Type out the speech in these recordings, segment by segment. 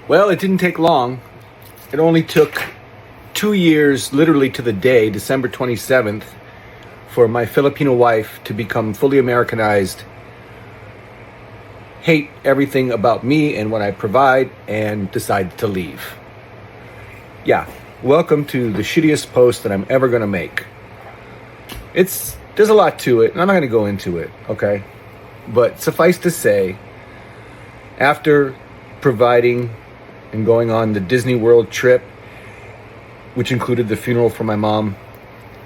Well, it didn't take long. It only took 2 years, literally to the day, December 27th, for my Filipino wife to become fully Americanized, hate everything about me and what I provide, and decide to leave. Yeah, welcome to the shittiest post that I'm ever going to make. There's a lot to it, and I'm not going to go into it, okay? But suffice to say, after providing and going on the Disney World trip, which included the funeral for my mom,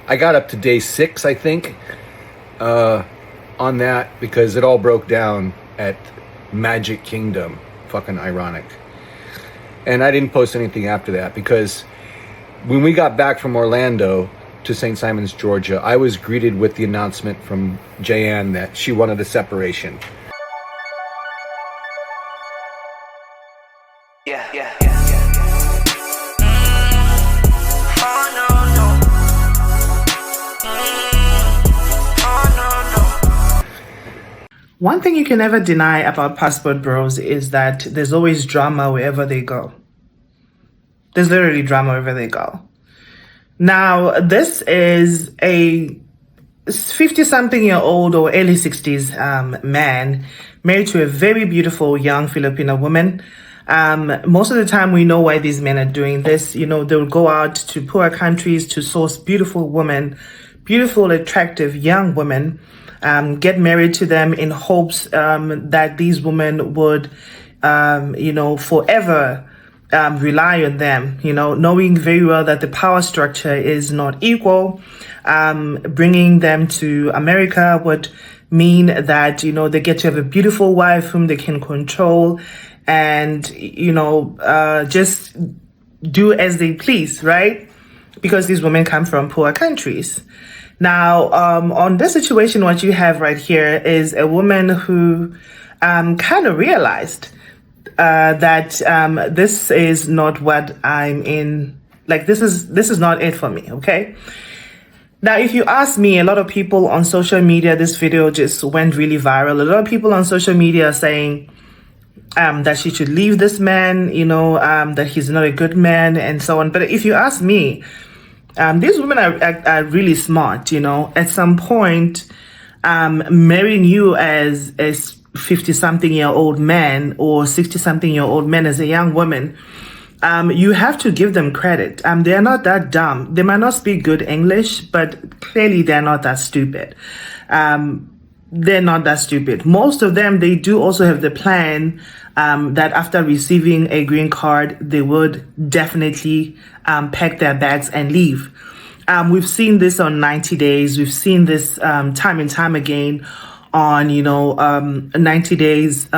I got up to day 6, I think, on that because it all broke down at Magic Kingdom. Fucking ironic. And I didn't post anything after that because when we got back from Orlando to St. Simons, Georgia, I was greeted with the announcement from Jayanne that she wanted a separation. One thing you can never deny about passport bros is that there's always drama wherever they go. There's literally drama wherever they go. Now, this is a 50-something-year-old or early 60s man married to a very beautiful young Filipino woman. Most of the time, we know why these men are doing this. You know, they'll go out to poor countries to source beautiful women, beautiful, attractive young women, get married to them in hopes that these women would, forever rely on them, knowing very well that the power structure is not equal. Bringing them to America would mean that, they get to have a beautiful wife whom they can control and, just do as they please, right? Because these women come from poor countries. Now, on this situation, what you have right here is a woman who kind of realized that this is not what I'm in. Like, this is not it for me, okay? Now, if you ask me, a lot of people on social media, this video just went really viral. A lot of people on social media are saying that she should leave this man, that he's not a good man and so on. But if you ask me, these women are really smart, At some point, marrying you as a 50-something-year-old man or 60-something-year-old man as a young woman, you have to give them credit. They are not that dumb. They might not speak good English, but clearly they're not that stupid. They're not that stupid. Most of them, they do also have the plan that after receiving a green card, they would definitely pack their bags and leave. We've seen this on 90 Days. We've seen this time and time again on, 90 Days.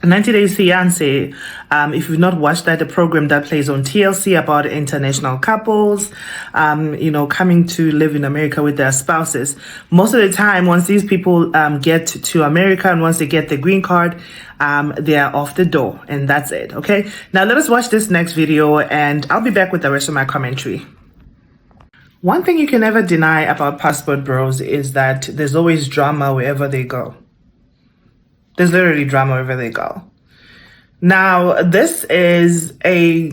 90 Days Fiancé. If you've not watched that, the program that plays on TLC about international couples, coming to live in America with their spouses. Most of the time, once these people get to America and once they get the green card, they are off the door, and that's it. Okay. Now let us watch this next video, and I'll be back with the rest of my commentary. One thing you can never deny about passport bros is that there's always drama wherever they go. There's literally drama wherever they go. Now, this is a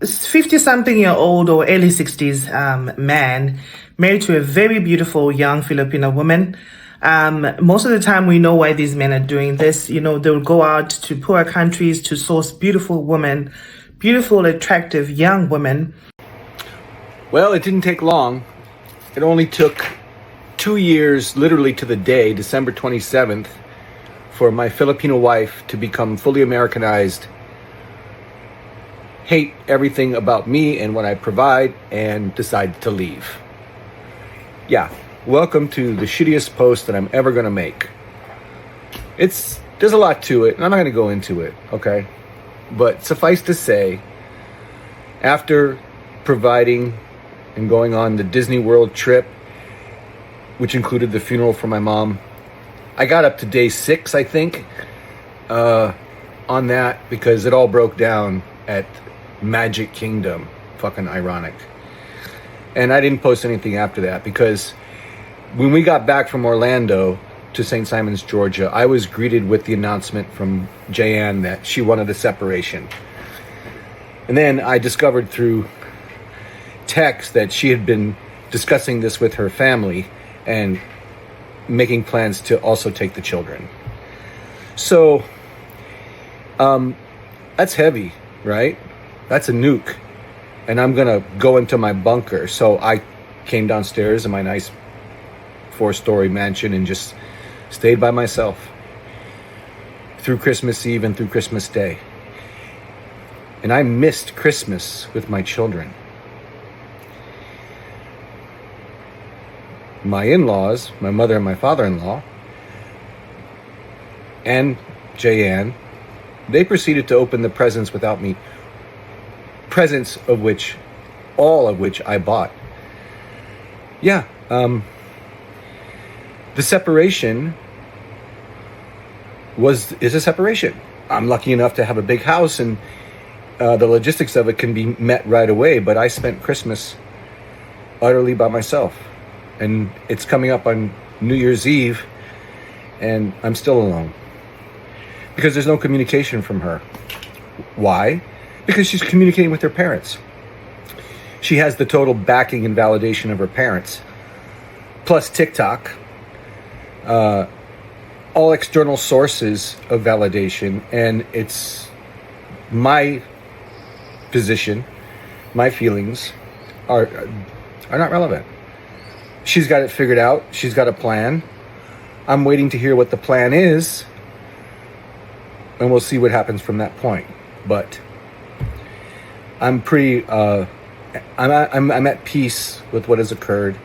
50-something-year-old or early 60s man married to a very beautiful young Filipino woman. Most of the time, we know why these men are doing this. They'll go out to poor countries to source beautiful women, beautiful, attractive young women. Well, it didn't take long. It only took 2 years, literally to the day, December 27th, for my Filipino wife to become fully Americanized, hate everything about me and what I provide, and decide to leave. Yeah, welcome to the shittiest post that I'm ever going to make. There's a lot to it, and I'm not going to go into it, okay? But suffice to say, after providing and going on the Disney World trip, which included the funeral for my mom, I got up to day 6, I think, on that because it all broke down at Magic Kingdom. Fucking ironic. And I didn't post anything after that because when we got back from Orlando to St. Simons, Georgia, I was greeted with the announcement from Jayanne that she wanted a separation. And then I discovered through text that she had been discussing this with her family and making plans to also take the children. So, that's heavy, right? That's a nuke. And I'm going to go into my bunker. So I came downstairs in my nice 4-story mansion and just stayed by myself through Christmas Eve and through Christmas Day. And I missed Christmas with my children. My in-laws, my mother and my father-in-law, and Jayanne, they proceeded to open the presents without me. Presents of which, all of which I bought. Yeah, the separation is a separation. I'm lucky enough to have a big house, and the logistics of it can be met right away, but I spent Christmas utterly by myself. And it's coming up on New Year's Eve, and I'm still alone. Because there's no communication from her. Why? Because she's communicating with her parents. She has the total backing and validation of her parents. Plus TikTok. All external sources of validation. And it's my position, my feelings are not relevant. She's got it figured out. She's got a plan. I'm waiting to hear what the plan is, and we'll see what happens from that point. But I'm pretty. I'm at peace with what has occurred,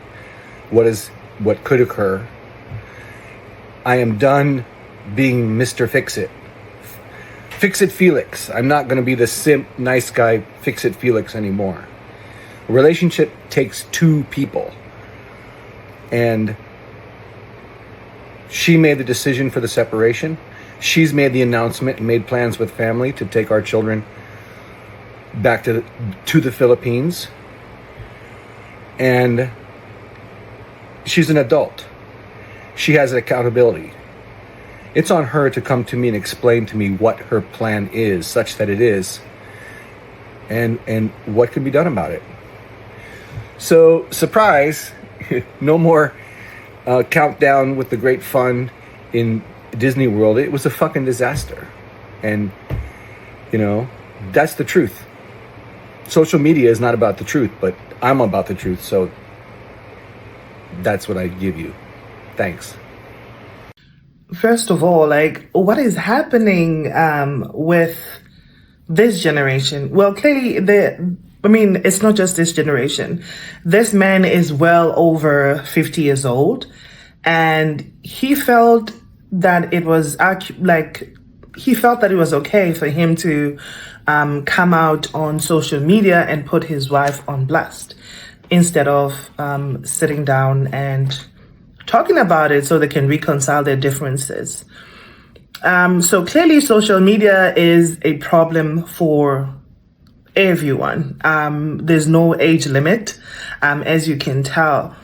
what could occur. I am done being Mr. Fix-It. Fix-It Felix. I'm not going to be the simp, nice guy, Fix-It Felix anymore. A relationship takes two people. And she made the decision for the separation. She's made the announcement and made plans with family to take our children back to the Philippines. And she's an adult. She has accountability. It's on her to come to me and explain to me what her plan is, such that it is, and what can be done about it. So, surprise, no more countdown with the great fun in Disney World. It was a fucking disaster. And, that's the truth. Social media is not about the truth, but I'm about the truth, so that's what I give you. Thanks. First of all, what is happening with this generation? Well, clearly, it's not just this generation. This man is well over 50 years old, and he felt that it was okay for him to come out on social media and put his wife on blast instead of sitting down and talking about it so they can reconcile their differences. So clearly social media is a problem for everyone. There's no age limit, as you can tell.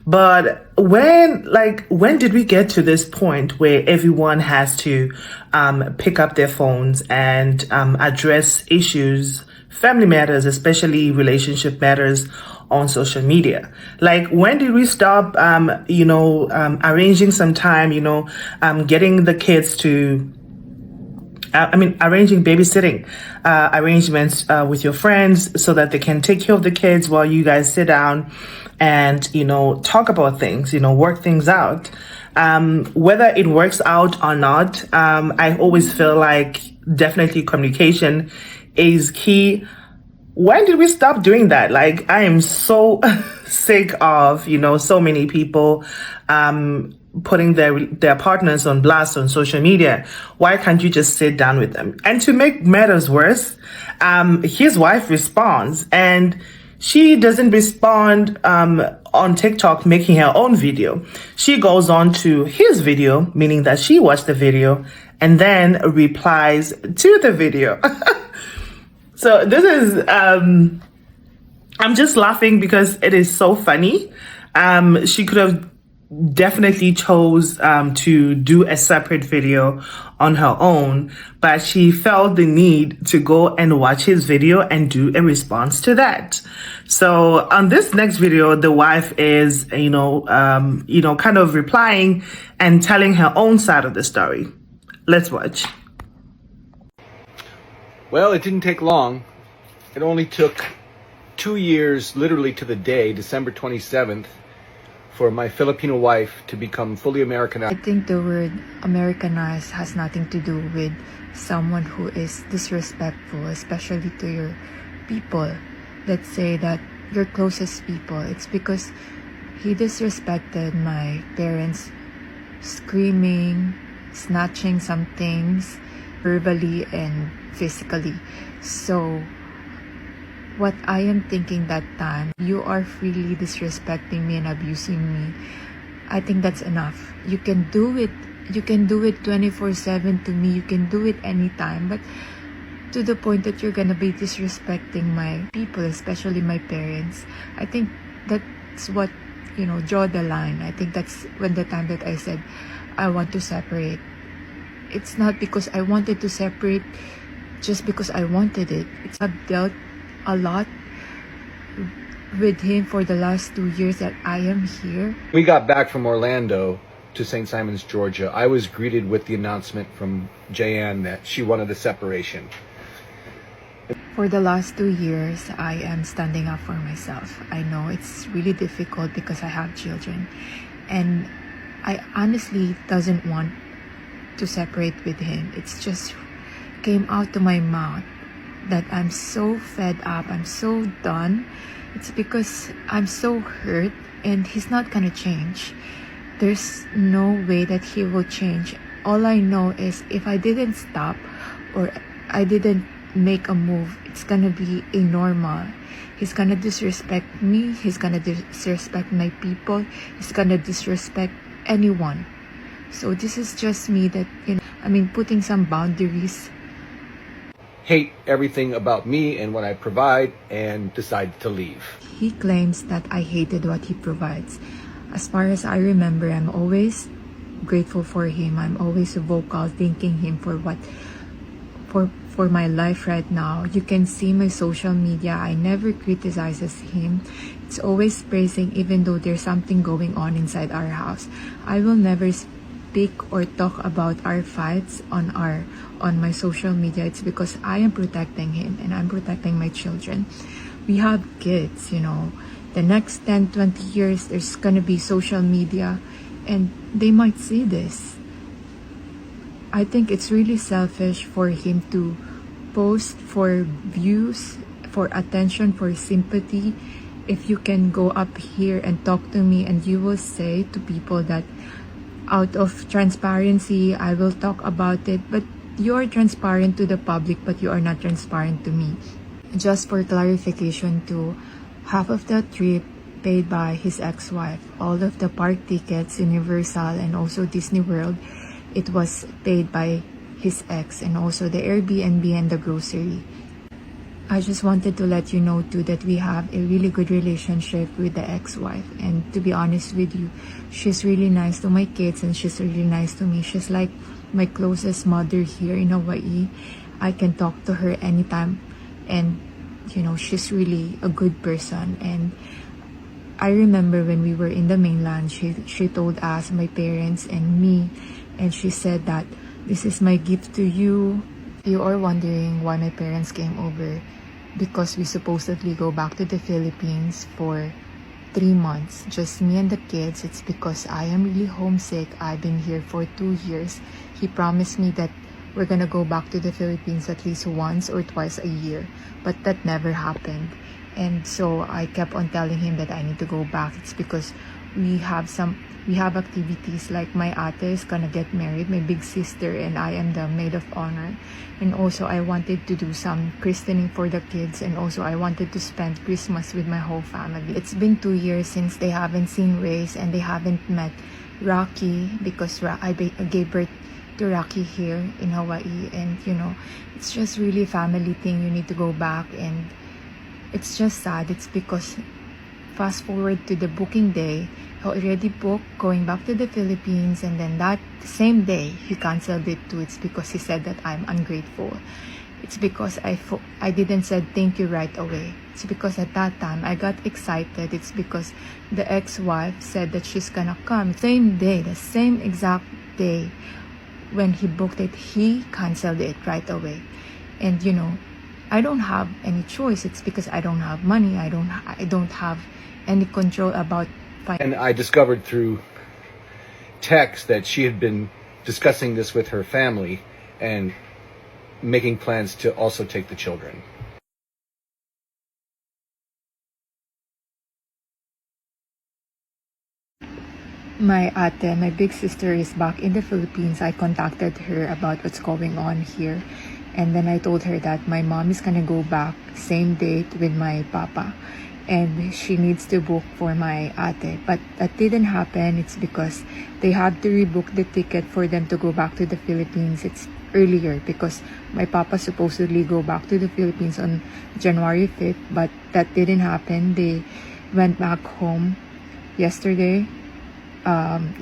But when did we get to this point where everyone has to pick up their phones and address issues, family matters, especially relationship matters, on social media? When did we stop, arranging some time, getting the kids to, arranging babysitting arrangements with your friends so that they can take care of the kids while you guys sit down and, talk about things, work things out. Whether it works out or not, I always feel like definitely communication is key. When did we stop doing that? I am so sick of, so many people putting their partners on blast on social media. Why can't you just sit down with them? And to make matters worse, his wife responds, and she doesn't respond on TikTok making her own video. She goes on to his video, meaning that she watched the video, and then replies to the video. So this is, I'm just laughing because it is so funny. She could have definitely chose to do a separate video on her own, but she felt the need to go and watch his video and do a response to that. So on this next video, the wife is, kind of replying and telling her own side of the story. Let's watch. Well, it didn't take long. It only took 2 years, literally to the day, December 27th, for my Filipino wife to become fully Americanized. I think the word Americanized has nothing to do with someone who is disrespectful, especially to your people. Let's say that your closest people. It's because he disrespected my parents, screaming, snatching some things, verbally and physically. So what I am thinking that time, you are freely disrespecting me and abusing me. I think that's enough. You can do it. You can do it 24/7 to me. You can do it anytime. But to the point that you're gonna be disrespecting my people, especially my parents, I think that's what, draw the line. I think that's when the time that I said I want to separate. It's not because I wanted to separate just because I wanted it. I've dealt a lot with him for the last 2 years that I am here. We got back from Orlando to St. Simons, Georgia. I was greeted with the announcement from Jayanne that she wanted a separation. For the last 2 years, I am standing up for myself. I know it's really difficult because I have children. And I honestly doesn't want to separate with him. It's just came out to my mouth that I'm so fed up. I'm so done. It's because I'm so hurt and he's not gonna change. There's no way that he will change. All I know is if I didn't stop or I didn't make a move, it's gonna be a normal. He's gonna disrespect me. He's gonna disrespect my people. He's gonna disrespect anyone. So this is just me that, putting some boundaries. Hate everything about me and what I provide and decided to leave. He claims that I hated what he provides. As far as I remember, I'm always grateful for him. I'm always vocal, thanking him for my life right now. You can see my social media. I never criticizes him. It's always praising even though there's something going on inside our house. I will never speak or talk about our fights on my social media. It's because I am protecting him and I'm protecting my children. We have kids, the next 10-20 years there's gonna be social media and they might see this. I think it's really selfish for him to post for views, for attention, for sympathy. If you can go up here and talk to me and you will say to people that out of transparency I will talk about it, but you're transparent to the public but you are not transparent to me. Just for clarification too, half of the trip paid by his ex-wife. All of the park tickets, Universal and also Disney World, it was paid by his ex, and also the Airbnb and the grocery. I just wanted to let you know too that we have a really good relationship with the ex-wife, and to be honest with you, she's really nice to my kids and she's really nice to me. She's like my closest mother here in Hawaii. I can talk to her anytime and she's really a good person. And I remember when we were in the mainland, she told us, my parents and me, and she said that this is my gift to you. You are wondering why my parents came over, because we supposedly go back to the Philippines for 3 months, just me and the kids. It's because I am really homesick. I've been here for 2 years. He promised me that we're gonna go back to the Philippines at least once or twice a year, but that never happened. And so I kept on telling him that I need to go back. It's because we have activities, like my ate is gonna get married, my big sister, and I am the maid of honor. And also I wanted to do some christening for the kids, and also I wanted to spend Christmas with my whole family. It's been 2 years since they haven't seen Race and they haven't met Rocky, because I gave birth to Rocky here in Hawaii. And it's just really family thing. You need to go back, and it's just sad. It's because fast forward to the booking day. He already booked going back to the Philippines, and then that same day he canceled it too. It's because he said that I'm ungrateful. It's because I didn't said thank you right away. It's because at that time I got excited. It's because the ex-wife said that she's gonna come. Same day, the same exact day when he booked it, he canceled it right away. And you know, I don't have any choice. It's because I don't have money. I don't have any control about And I discovered through text that she had been discussing this with her family and making plans to also take the children. My ate, my big sister, is back in the Philippines. I contacted her about what's going on here. And then I told her that my mom is gonna go back same date with my papa. And she needs to book for my ate. But that didn't happen. It's because they had to rebook the ticket for them to go back to the Philippines. It's earlier because my papa supposedly go back to the Philippines on January 5th. But that didn't happen. They went back home yesterday,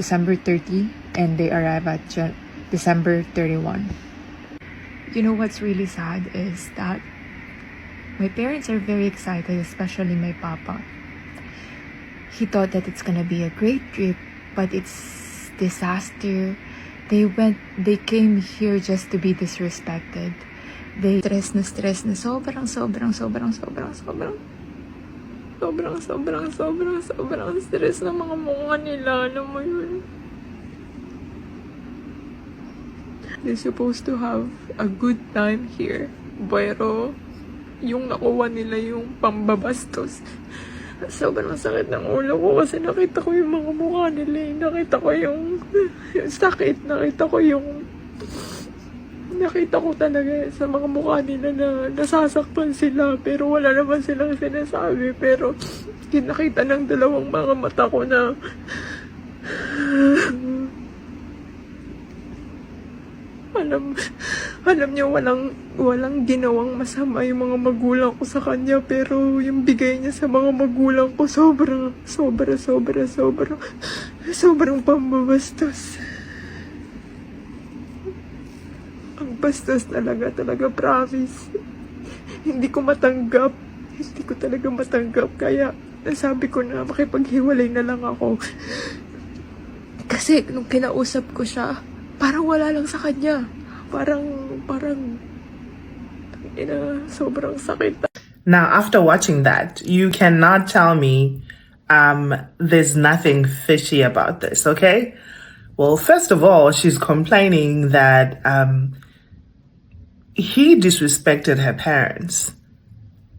December 30, and they arrived at December 31. You know what's really sad is that my parents are very excited, especially my papa. He thought that it's gonna be a great trip, but it's disaster. They came here just to be disrespected. They stress na sobrang stress na mga mukha nila, alam mo yun. They're supposed to have a good time here, pero yung nakuha nila yung pambabastos. Sobrang sakit ng ulo ko kasi nakita ko yung mga mukha nila. Nakita ko yung sakit. Nakita ko talaga sa mga mukha nila na nasasaktan sila, pero wala naman silang sinasabi. Pero kinakita ng dalawang mga mata ko na alam niyo, walang ginawang masama yung mga magulang ko sa kanya, pero yung bigay niya sa mga magulang ko sobrang pambabastos. Ang bastos talaga, promise. Hindi ko talaga matanggap, kaya nasabi ko na makipaghiwalay na lang ako. Kasi nung kinausap ko siya, parang wala lang sa kanya. Parang sobrang sakit. Now, after watching that, you cannot tell me there's nothing fishy about this, okay? Well, first of all, she's complaining that he disrespected her parents.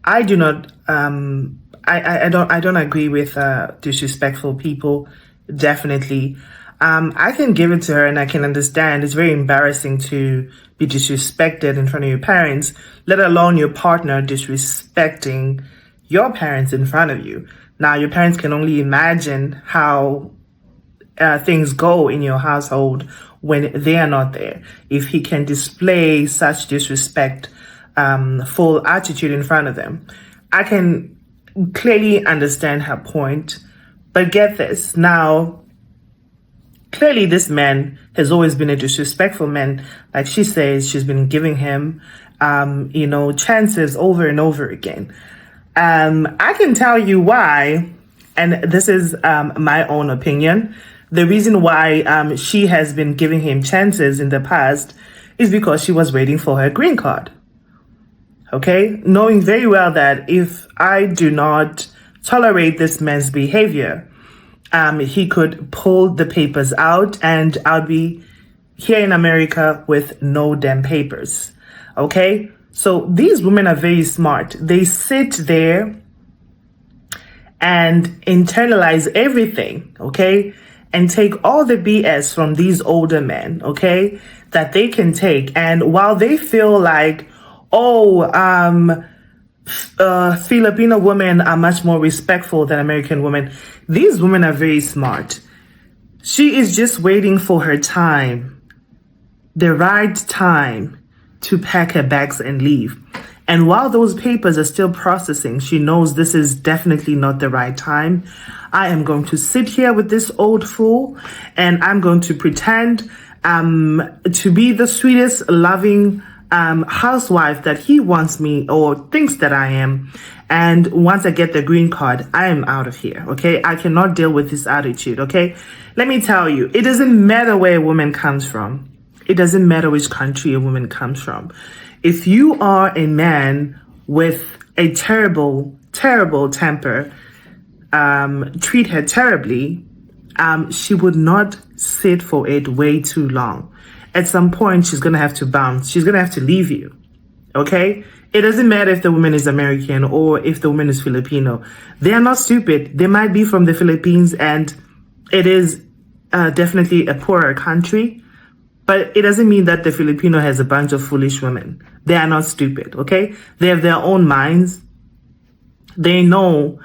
I do not, I don't agree with disrespectful people, definitely. I can give it to her and I can understand it's very embarrassing to be disrespected in front of your parents, let alone your partner disrespecting your parents in front of you. Now, your parents can only imagine how things go in your household when they are not there. If he can display such disrespect, full attitude in front of them, I can clearly understand her point. But get this, now, clearly this man has always been a disrespectful man. Like she says, she's been giving him, chances over and over again. I can tell you why, and this is my own opinion. The reason why she has been giving him chances in the past is because she was waiting for her green card. Okay? Knowing very well that if I do not tolerate this man's behavior, he could pull the papers out and I'll be here in America with no damn papers. Okay? So these women are very smart. They sit there and internalize everything, okay? And take all the BS from these older men, okay? That they can take. And while they feel like, Filipino women are much more respectful than American women, these women are very smart. She is just waiting for her time, the right time to pack her bags and leave. And while those papers are still processing, she knows this is definitely not the right time. I am going to sit here with this old fool and I'm going to pretend to be the sweetest, loving housewife that he wants me or thinks that I am. And once I get the green card, I am out of here, okay? I cannot deal with this attitude, okay? Let me tell you, it doesn't matter where a woman comes from. It doesn't matter which country a woman comes from. If you are a man with a terrible, terrible temper, treat her terribly, she would not sit for it way too long. At some point, she's going to have to bounce. She's going to have to leave you. Okay? It doesn't matter if the woman is American or if the woman is Filipino. They are not stupid. They might be from the Philippines and it is definitely a poorer country. But it doesn't mean that the Filipino has a bunch of foolish women. They are not stupid, okay? They have their own minds. They know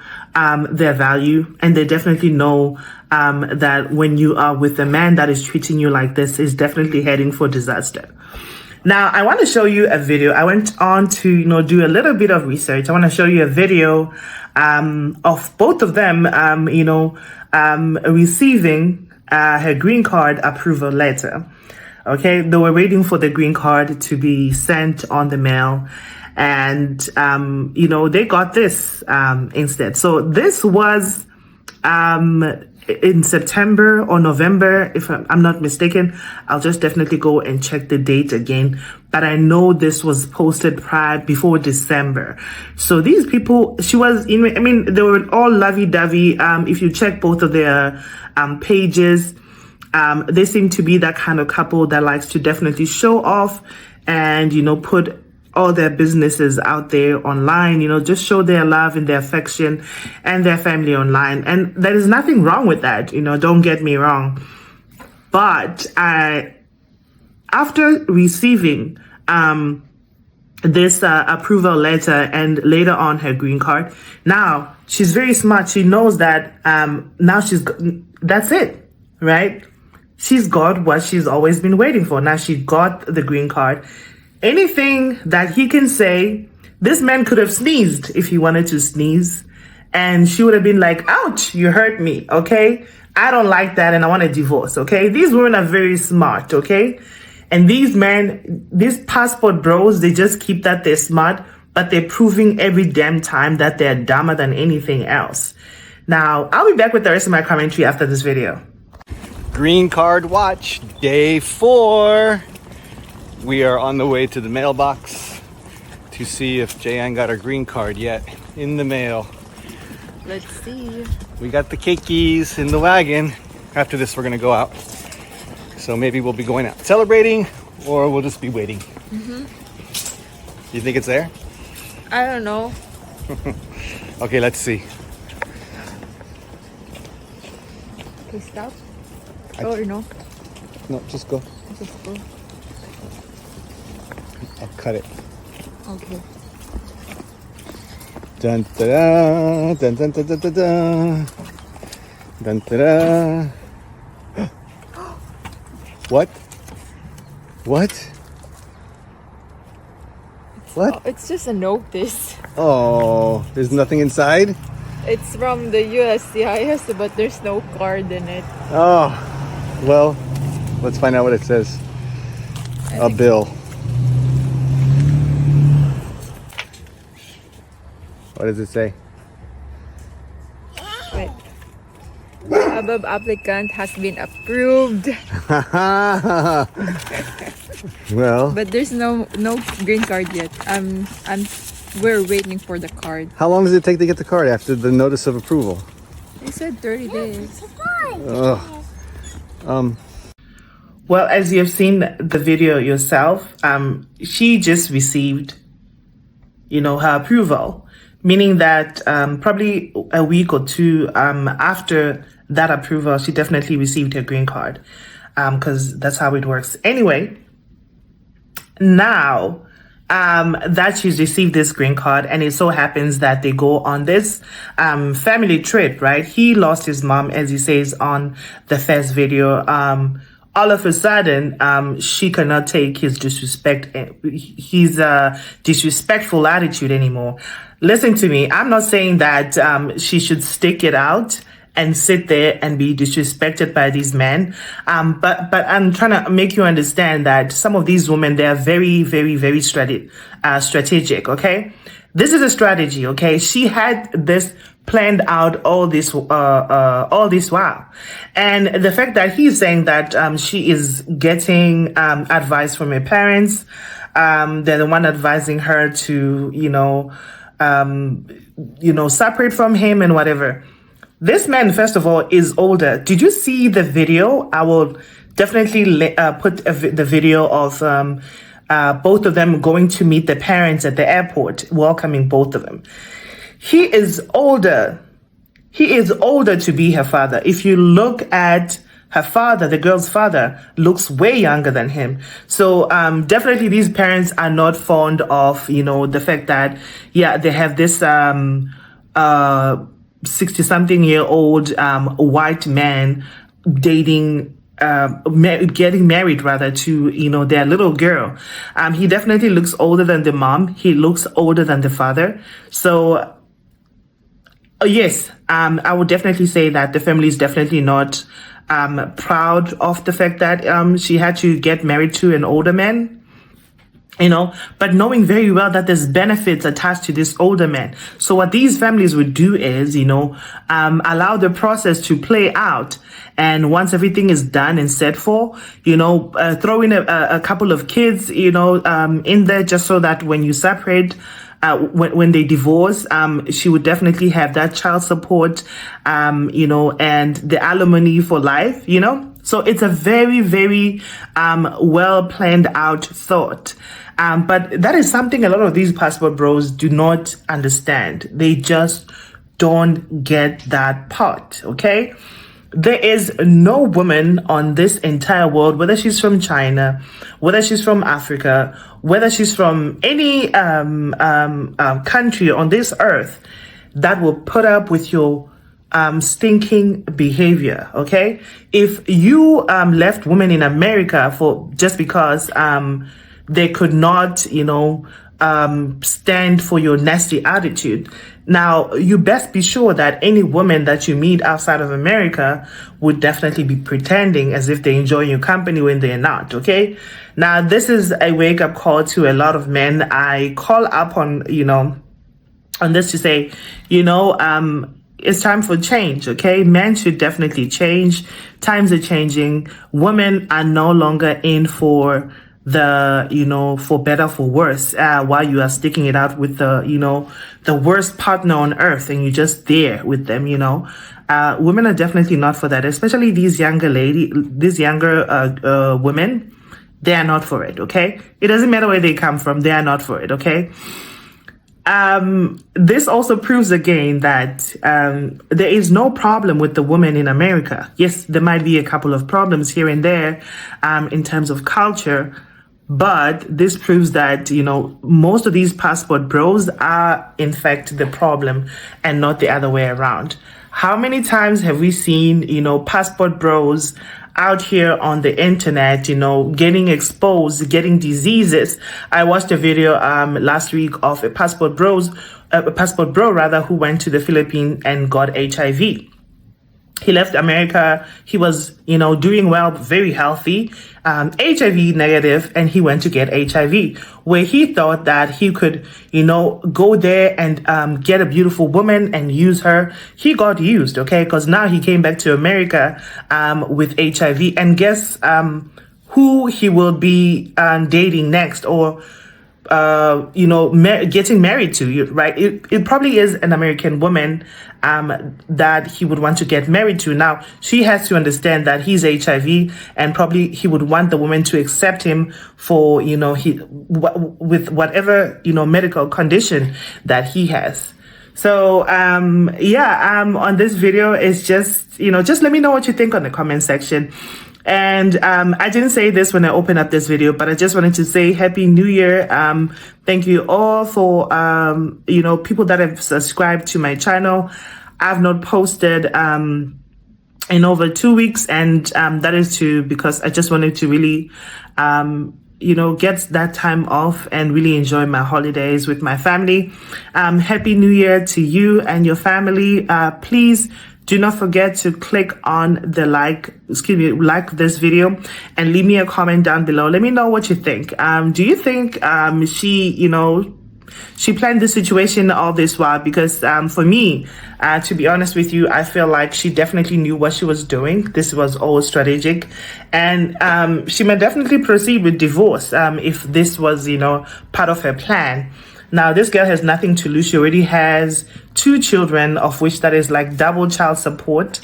their value, and they definitely know that when you are with a man that is treating you like this, is definitely heading for disaster. Now, I want to show you a video. I went on to, do a little bit of research. I want to show you a video of both of them, receiving her green card approval letter. Okay, they were waiting for the green card to be sent on the mail. And, they got this instead. So this was in September or November, if I'm not mistaken. I'll just definitely go and check the date again. But I know this was posted before December. So these people, they were all lovey-dovey. If you check both of their pages, they seem to be that kind of couple that likes to definitely show off and, put all their businesses out there online, just show their love and their affection and their family online. And there is nothing wrong with that, don't get me wrong. But after receiving this approval letter and later on her green card, now she's very smart. She knows that now that's it, right? She's got what she's always been waiting for. Now she got the green card. Anything that he can say, this man could have sneezed if he wanted to sneeze. And she would have been like, ouch, you hurt me, okay? I don't like that and I want a divorce, okay? These women are very smart, okay? And these men, these passport bros, they just keep that they're smart, but they're proving every damn time that they're dumber than anything else. Now, I'll be back with the rest of my commentary after this video. Green card watch, day 4. We are on the way to the mailbox to see if Jayan got her green card yet in the mail. Let's see. We got the cakeys in the wagon. After this, we're gonna go out. So maybe we'll be going out celebrating or we'll just be waiting. You think it's there? I don't know. Okay, let's see. Okay, stop. Or no? No, just go. Just go. I'll cut it. Okay. Dun da da, dun dun dun dun dun dun, dun da da. What? What? What? Oh, it's just a notice. Oh, there's nothing inside? It's from the USCIS, but there's no card in it. Oh, well, let's find out what it says. A bill. What does it say? Wait. The above applicant has been approved. Well, But there's no green card yet. We're waiting for the card. how long does it take to get the card after the notice of approval? They said 30 days. Well, as you have seen the video yourself, she just received, her approval, meaning that probably a week or two after that approval, she definitely received her green card, because that's how it works. Anyway, now that she's received this green card, and it so happens that they go on this family trip, right? He lost his mom, as he says on the first video, all of a sudden, she cannot take his disrespect, his disrespectful attitude anymore. Listen to me. I'm not saying that she should stick it out and sit there and be disrespected by these men. But I'm trying to make you understand that some of these women, they are very, very, very strategic, okay? This is a strategy, okay? She had this planned out all this while. And the fact that he's saying that she is getting advice from her parents, they're the one advising her to, separate from him and whatever. This man, first of all, is older. Did you see the video? I will definitely put the video of both of them going to meet the parents at the airport, welcoming both of them. He is older. He is older to be her father. If you look at her father, the girl's father, looks way younger than him. So definitely these parents are not fond of, the fact that, they have this 60-something-year-old white man dating, getting married rather to, their little girl. He definitely looks older than the mom. He looks older than the father. So, yes, I would definitely say that the family is definitely not proud of the fact that she had to get married to an older man. But knowing very well that there's benefits attached to this older man. So what these families would do is, allow the process to play out. And once everything is done and set for, throw in a couple of kids, in there just so that when you separate, when they divorce, she would definitely have that child support, and the alimony for life, So it's a very, very well planned out thought. But that is something a lot of these passport bros do not understand. They just don't get that part, okay? There is no woman on this entire world, whether she's from China, whether she's from Africa, whether she's from any country on this earth, that will put up with your stinking behavior, okay? If you left women in America for just because they could not, stand for your nasty attitude. Now, you best be sure that any woman that you meet outside of America would definitely be pretending as if they enjoy your company when they're not, okay? Now, this is a wake-up call to a lot of men. I call up on this to say, it's time for change, okay? Men should definitely change. Times are changing. Women are no longer in for for better, for worse, while you are sticking it out with the worst partner on earth and you're just there with them, women are definitely not for that, especially these younger women. They are not for it, okay? It doesn't matter where they come from. They are not for it, okay? This also proves again that there is no problem with the woman in America. Yes, there might be a couple of problems here and there in terms of culture, but this proves that, most of these passport bros are in fact the problem and not the other way around. How many times have we seen, passport bros out here on the internet, getting exposed, getting diseases? I watched a video last week of a passport bro who went to the Philippines and got HIV. He left America. He was, doing well, very healthy, HIV negative, and he went to get HIV, where he thought that he could, go there and get a beautiful woman and use her. He got used, okay? Because now he came back to America with HIV, and guess who he will be dating next, or getting married to, right? It probably is an American woman that he would want to get married to. Now, she has to understand that he's HIV, and probably he would want the woman to accept him for, with whatever, medical condition that he has. So, on this video, it's just, just let me know what you think on the comment section. And I didn't say this when I opened up this video, but I just wanted to say Happy New Year. Thank you all for, people that have subscribed to my channel. I've not posted in over 2 weeks, and that is because I just wanted to really get that time off and really enjoy my holidays with my family. Happy New Year to you and your family. Please do not forget to click on the like this video and leave me a comment down below. Let me know what you think. Do you think she planned the situation all this while? Because for me, to be honest with you, I feel like she definitely knew what she was doing. This was all strategic, and she may definitely proceed with divorce if this was, part of her plan. Now, this girl has nothing to lose. She already has 2 children, of which that is like double child support.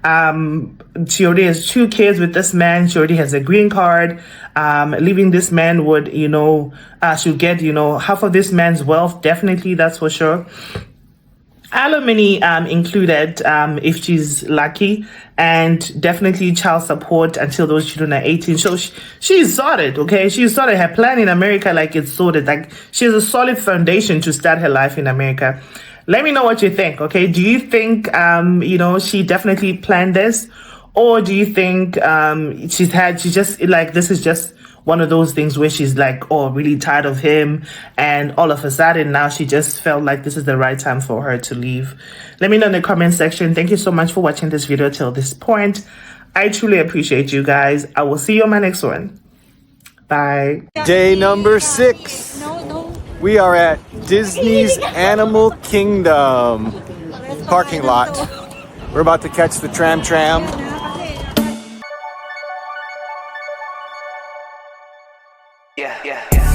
She already has 2 kids with this man. She already has a green card. Leaving this man would, she'll get, half of this man's wealth. Definitely, that's for sure. Alimony included, if she's lucky, and definitely child support until those children are 18. So she's sorted, okay? She's sorted. Her plan in America, like, it's sorted. Like, she has a solid foundation to start her life in America. Let me know what you think, okay? Do you think, she definitely planned this? Or do you think this is just one of those things where she's like, really tired of him, and all of a sudden now she just felt like this is the right time for her to leave? Let me know in the comment section. Thank you so much for watching this video till this point. I truly appreciate you guys. I will see you on my next one. Bye. Day number 6. We are at Disney's Animal Kingdom parking lot. We're about to catch the tram. Yeah.